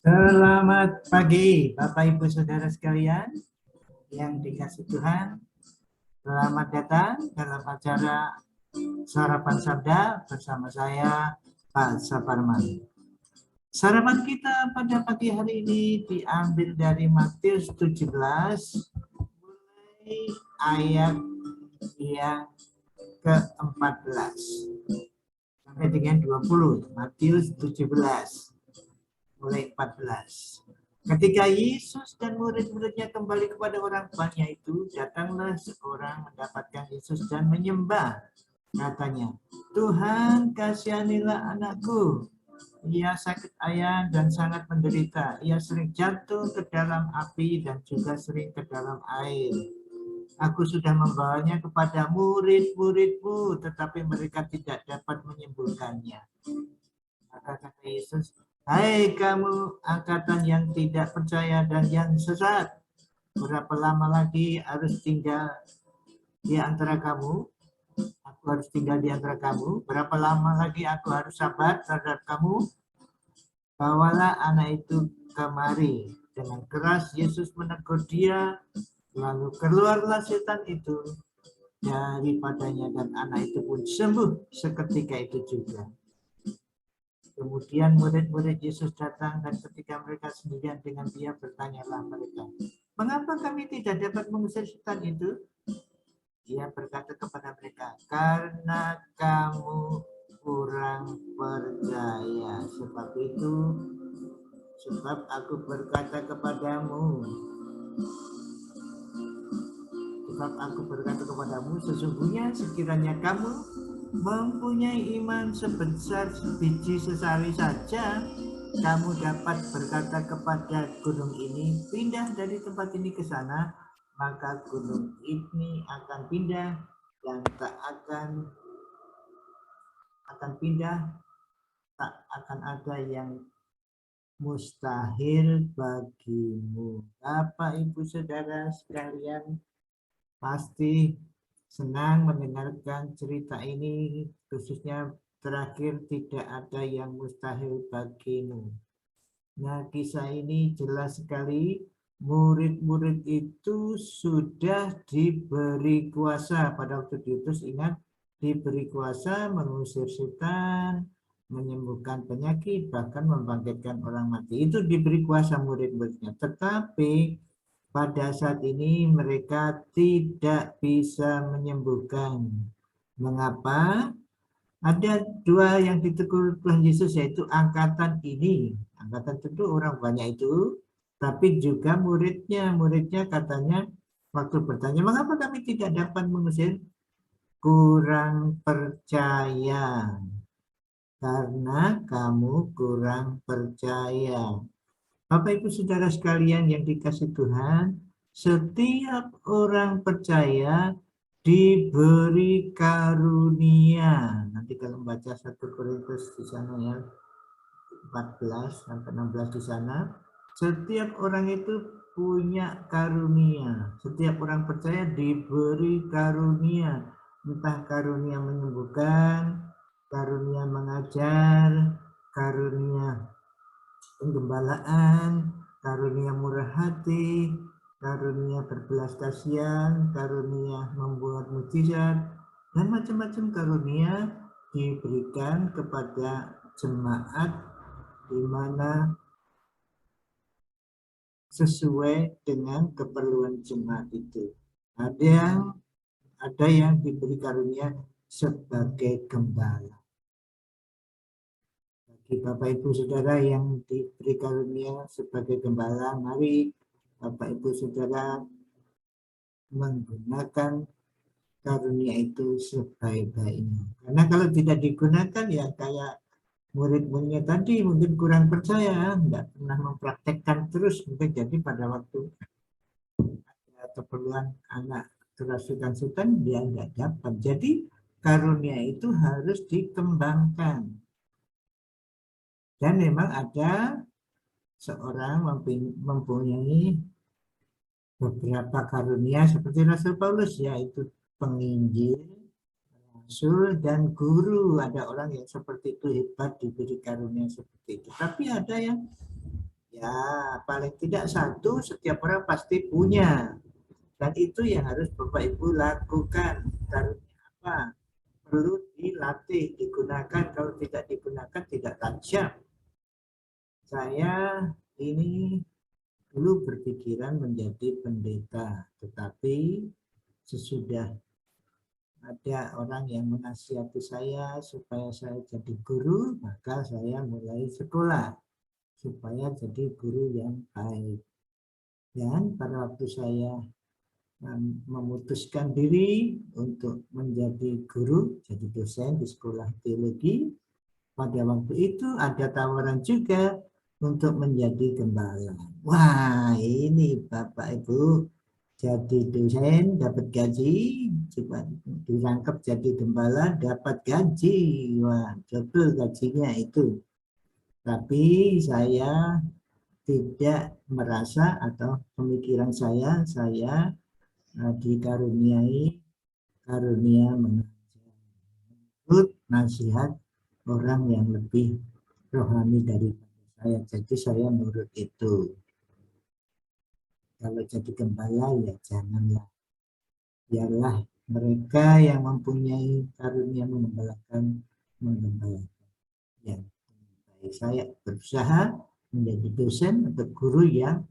Selamat pagi, Bapak Ibu Saudara sekalian yang dikasih Tuhan. Selamat datang dalam acara Sarapan Sabda bersama saya, Pak Saparman. Sarapan kita pada pagi hari ini diambil dari Matius 17, mulai ayat yang ke-14 sampai dengan 20. Matius 17. Mulai 14. Ketika Yesus dan murid-muridnya kembali kepada orang tuanya itu, datanglah seorang mendapatkan Yesus dan menyembah. Katanya, Tuhan kasihanilah anakku. Ia sakit ayah dan sangat menderita. Ia sering jatuh ke dalam api dan juga sering ke dalam air. Aku sudah membawanya kepada murid-muridmu, tetapi mereka tidak dapat menyembuhkannya. Maka kata Yesus, hai kamu angkatan yang tidak percaya dan yang sesat, berapa lama lagi harus tinggal di antara kamu? Aku harus tinggal di antara kamu. Berapa lama lagi aku harus sabar terhadap kamu? Bawalah anak itu kemari. Dengan keras Yesus menegur dia, lalu keluarlah setan itu daripadanya dan anak itu pun sembuh seketika itu juga. Kemudian murid-murid Yesus datang dan ketika mereka sendirian dengan dia bertanyalah mereka, mengapa kami tidak dapat mengusir setan itu? Dia berkata kepada mereka, karena kamu kurang percaya. Sebab aku berkata kepadamu, sesungguhnya sekiranya kamu mempunyai iman sebesar biji sesari saja, kamu dapat berkata kepada gunung ini, pindah dari tempat ini ke sana, maka gunung ini akan pindah dan tak akan ada yang mustahil bagimu. Bapak Ibu Saudara sekalian, pasti senang mendengarkan cerita ini, khususnya terakhir tidak ada yang mustahil bagimu. Nah, kisah ini jelas sekali, murid-murid itu sudah diberi kuasa pada waktu diutus, ingat, diberi kuasa mengusir setan, menyembuhkan penyakit, bahkan membangkitkan orang mati. Itu diberi kuasa murid-muridnya. Tetapi pada saat ini mereka tidak bisa menyembuhkan. Mengapa? Ada dua yang ditegur Tuhan Yesus, yaitu angkatan ini. Angkatan tentu orang banyak itu, tapi juga muridnya. Muridnya katanya waktu bertanya, mengapa kami tidak dapat mengusir? Kurang percaya. Karena kamu kurang percaya. Bapak Ibu Saudara sekalian yang dikasih Tuhan, setiap orang percaya diberi karunia. Nanti kalau membaca 1 Korintus di sana ya, 14 sampai 16 di sana, setiap orang itu punya karunia. Setiap orang percaya diberi karunia, entah karunia menyembuhkan, karunia mengajar, karunia penggembalaan, karunia murah hati, karunia berbelas kasihan, karunia membuat mujizat, dan macam-macam karunia diberikan kepada jemaat di mana sesuai dengan keperluan jemaat itu. Ada yang diberi karunia sebagai gembala. Bagi Bapak Ibu Saudara yang diberi karunia sebagai gembala, mari Bapak Ibu Saudara menggunakan karunia itu sebaik-baiknya. Karena kalau tidak digunakan ya kayak murid-muridnya tadi, mungkin kurang percaya, nggak pernah mempraktekkan terus, mungkin jadi pada waktu ada keperluan anak kerasukan setan dia nggak dapat. Jadi karunia itu harus dikembangkan. Dan memang ada seorang mempunyai beberapa karunia seperti Rasul Paulus, yaitu penginjil, rasul, dan guru. Ada orang yang seperti itu hebat diberi karunia seperti itu. Tapi ada yang Ya, paling tidak satu setiap orang pasti punya. Dan itu yang harus Bapak Ibu lakukan. Karunia apa? Perlu dilatih, digunakan. Kalau tidak digunakan tidak tajam. Saya ini dulu berpikiran menjadi pendeta, tetapi sesudah ada orang yang menasihati saya supaya saya jadi guru, maka saya mulai sekolah supaya jadi guru yang baik. Dan pada waktu saya memutuskan diri untuk menjadi guru, jadi dosen di sekolah teologi, pada waktu itu ada tawaran juga untuk menjadi gembala. Wah, ini Bapak Ibu jadi dosen dapat gaji, coba dirangkap jadi gembala dapat gaji. Wah, double gajinya itu. Tapi saya tidak merasa atau pemikiran saya dikaruniai karunia menurut nasihat orang yang lebih rohani daripada saya. Jadi saya nurut itu. Kalau jadi gembala ya janganlah. Biarlah mereka yang mempunyai karunia menggembalakan. Ya, saya berusaha menjadi dosen atau guru yang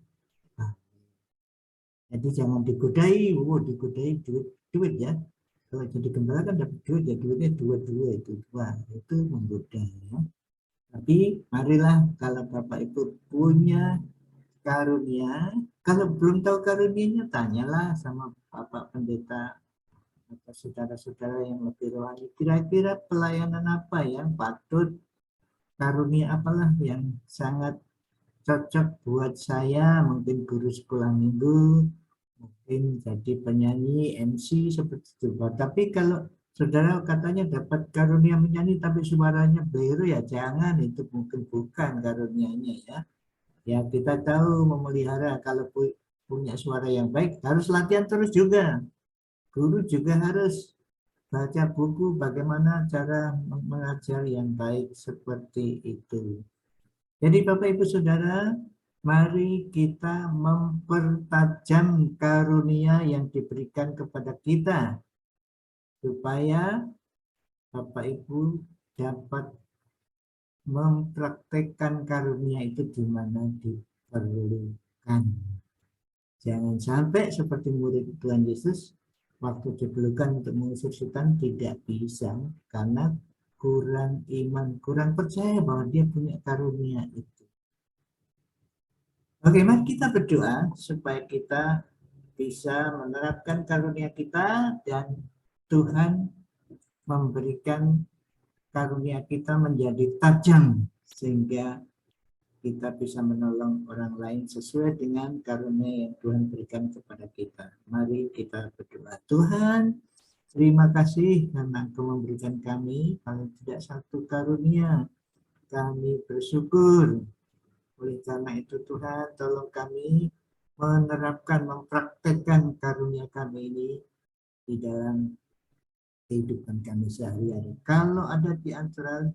jadi jangan digodai, digodai duit ya. Kalau jadi gembala kan dapat duit ya, duitnya dua itu menggoda ya. Tapi marilah kalau Bapak Ibu punya karunia, kalau belum tahu karunianya tanyalah sama Bapak Pendeta atau saudara-saudara yang lebih rohani. Kira-kira pelayanan apa yang patut, karunia apalah yang sangat cocok buat saya, mungkin guru sekolah minggu, mungkin jadi penyanyi, MC seperti itu. Tapi kalau saudara katanya dapat karunia menyanyi tapi suaranya biru ya jangan, itu mungkin bukan karunianya ya. Ya kita tahu memelihara, kalau punya suara yang baik harus latihan terus juga. Guru juga harus baca buku bagaimana cara mengajar yang baik seperti itu. Jadi Bapak Ibu Saudara, mari kita mempertajam karunia yang diberikan kepada kita supaya Bapak Ibu dapat mempraktekkan karunia itu di mana diperlukan. Jangan sampai seperti murid Tuhan Yesus waktu diperlukan untuk mengusir setan tidak bisa karena kurang iman, kurang percaya bahwa dia punya karunia itu. Bagaimana kita berdoa supaya kita bisa menerapkan karunia kita dan Tuhan memberikan karunia kita menjadi tajam sehingga kita bisa menolong orang lain sesuai dengan karunia yang Tuhan berikan kepada kita. Mari kita berdoa. Tuhan, terima kasih karena Engkau memberikan kami paling tidak satu karunia. Kami bersyukur. Oleh karena itu Tuhan, tolong kami menerapkan, mempraktekkan karunia kami ini di dalam kehidupan kami sehari-hari. Kalau ada di antara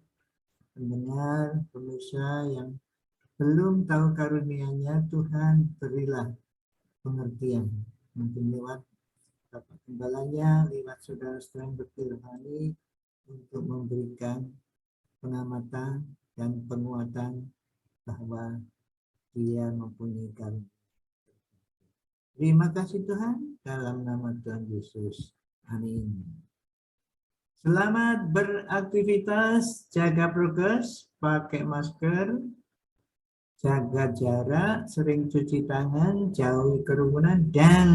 pendengar, pemirsa yang belum tahu karunia-Nya, Tuhan berilah pengertian. Mungkin lewat Bapak Gembalanya, lewat saudara-saudara yang berrohani untuk memberikan pengamatan dan penguatan bahwa dia mempunyai karunia. Terima kasih Tuhan, dalam nama Tuhan Yesus. Amin. Selamat beraktivitas, jaga prokes, pakai masker, jaga jarak, sering cuci tangan, jauhi kerumunan, dan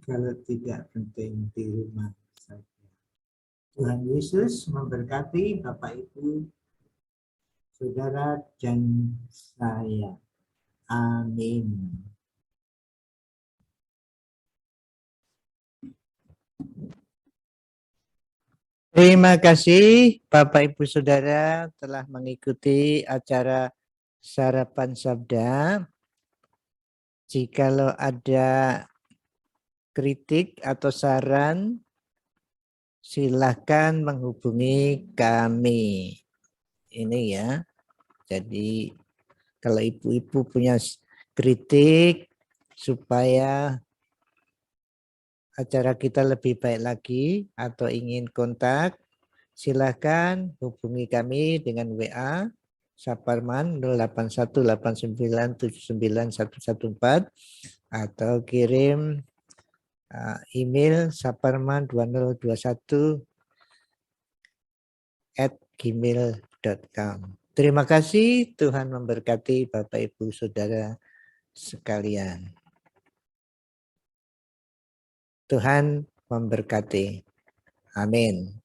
kalau tidak penting di rumah saja. Tuhan Yesus memberkati Bapak Ibu, saudara, dan saya. Amin. Terima kasih Bapak Ibu Saudara telah mengikuti acara Sarapan Sabda. Jikalau ada kritik atau saran, silakan menghubungi kami. Ini ya. Jadi kalau ibu-ibu punya kritik supaya acara kita lebih baik lagi atau ingin kontak, silakan hubungi kami dengan WA Saparman 0818979114 atau kirim email saparman2021@gmail.com. Terima kasih, Tuhan memberkati Bapak Ibu Saudara sekalian. Tuhan memberkati. Amin.